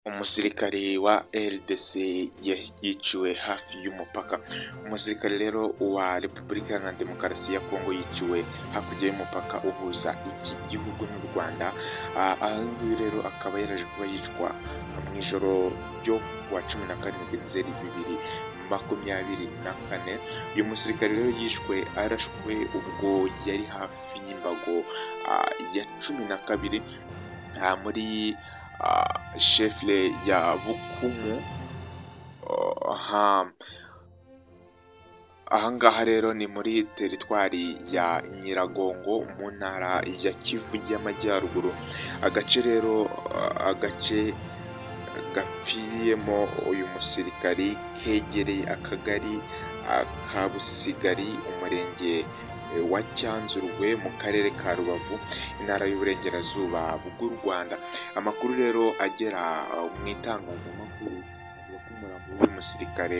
Umusirikare wa RDC yiciwe hafi y'umupaka. Umusirikare rero wa Repubulika Iharanira Demokarasi ya Kongo yiciwe hakurya y'umupaka uhuza iki gihugu n'u Rwanda. Nguyu rero akaba yaraje kuba yicwa mu ijoro ryo kuwa 17 Nzeri 2024. Uyu musirikare rero yishwe arashwe ubwo yari hafi y'imbago ya 12 muri chefle ya Bukumu. Ahangaha rero ni muri teritwari ya Nyiragongo mu ntara ya Kivu y'Amajyaruguru. Agace gapfiriyemo uyu musirikari kegereye akagari ka Busigari, umurenge wa Cyanzurwe mu karere ka Rubavu, intara y'Uburengerazuba bw'u Rwanda. Amakuru rero agera mu itangazamakuru avuga ko umurambo w'uyu musirikare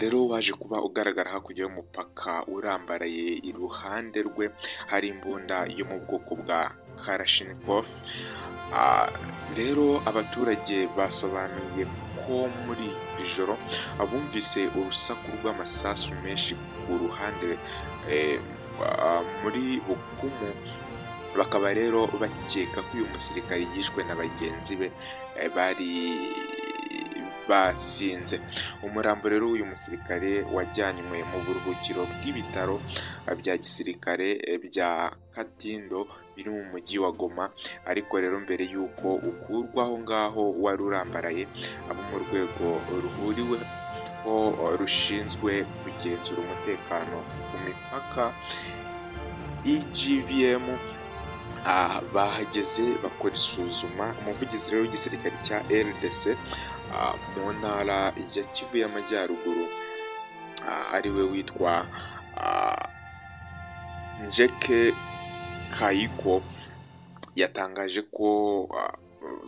rero waje kuba ugaragara hakurya y'umupaka urambaraye. Iruhande rwe hari imbunda yo mu bwoko bwa Kalashnikov. Rero abaturage basobanuye ko muri ijoro abumvise urusaku rw'amasasu menshi ku ruhande muri Bukumu, bakaba rero bakeka ko uyu musirikare yishwe na bagenzi be bari basinze. Umurambo rero w'uyu musirikare wajyanywe mu buruhukiro bw'ibitaro bya gisirikare bya Katindo biri mu mujyi wa Goma, ariko rero mbere y'uko ukurwa aho ngaho wari urambaraye, abo mu rwego ruhuriweho rushinzwe kugenzura umutekano ku mipaka EGVM bahageze bakora isuzuma. Umuvugizi rero w'igisirikare cya RDC mu ntara ya Kivu y'Amajyaruguru ariwe witwa Njeke Kayiko yatangaje ko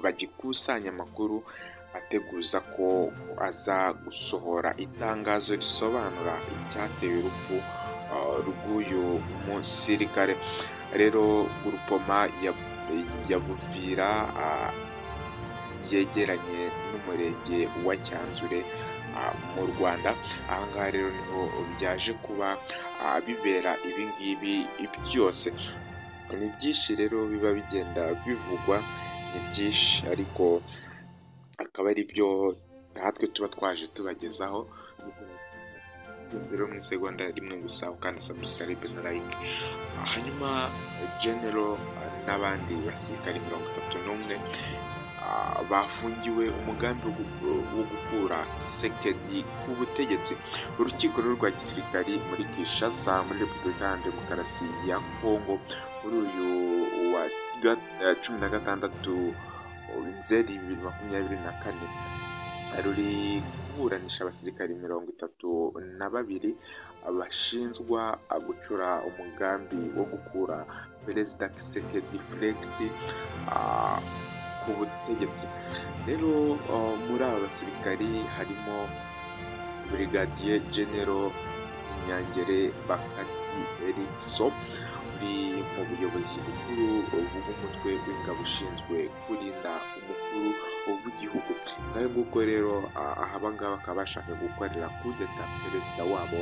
bagikusanya amakuru ateguza ko aza gusohora itangazo risobanura icyateye urupfu rw'uyu musirikare. Rero Grupoma ya Buvira yegeranye n'umurenge wa Cyanzure mu Rwanda. Ahangaha rero niho byaje kuba bibera ibingibi byose. Ni byinshi rero biba bigenda bivugwa, ni byinshi, ariko akaba ari byo natwe tuba twaje tubagezaho. Rero mu isegonda rimwe gusa ukanda subscribe na like. Hanyuma General n'abandi basirikare 31 bafungiwe umugambi wo gukura Tshisekedi ku butegetsi. Urukiko rwa gisirikari muri Kinshasa muri Repubulika Iharanira Demokarasi ya Kongo muri uyu wa 16 Nzeri 2024 ruri kuburanisha abasirikari 32 bashinjwa gucura umugambi wo gukura Perezida Tshisekedi Felix ku butegetsi. Rero muri aba basirikari harimo Brigadier General Nyangere Bakati Erikson uri mu buyobozi bukuru bw'umutwe w'ingabo ushinzwe kurinda umukuru w'igihugu. Ngaho nguko rero abangaba bakaba bashaka gukorera kudeta perezida wabo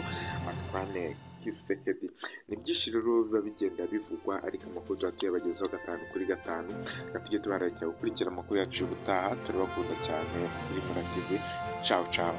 Antoine Tshisekedi. Ni byinshi rero biba bigenda bivugwa, ariko amakuru tuyabagezaho 5 kuri 5. Tujye tubarakira gukurikira amakuru yacu y'ubutaha. Turabakunda cyane kuri Mura TV. Ciao ciao.